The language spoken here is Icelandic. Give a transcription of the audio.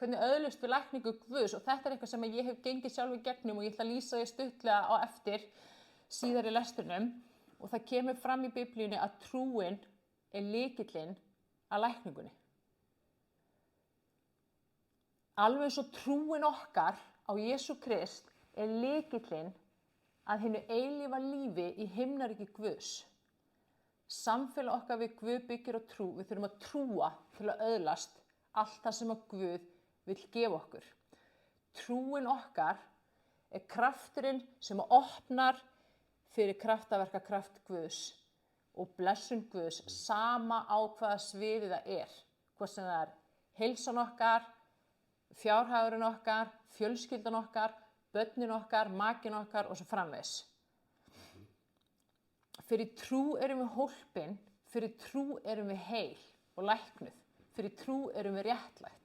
hvernig öðlumst við lækningu Guðs og þetta eitthvað sem ég hef gengið sjálf í gegnum og ég ætla að lýsa því stuttlega á eftir síðar í lestrinum og það kemur fram í Biblíunni að trúin lykillinn að lækningunni. Alveg eins og trúin okkar á Jesú Krist lykillinn að hinu eilífa lífi í himnaríki Guðs. Samfélag okkar við Guð byggir á trú. Við þurfum að trúa til að öðlast allt það sem að Guð vill gefa okkur. Trúin okkar krafturinn sem opnar fyrir kraftaverkakraft Guðs og blessun Guðs sama á hvaða sviði það hvort sem það heilsan okkar, fjárhagurinn okkar, fjölskyldan okkar, börnin okkar, makinn okkar og svo framvegis. Fyrir trú erum við hólpin, fyrir trú erum við heil og læknuð, fyrir trú erum við réttlætt.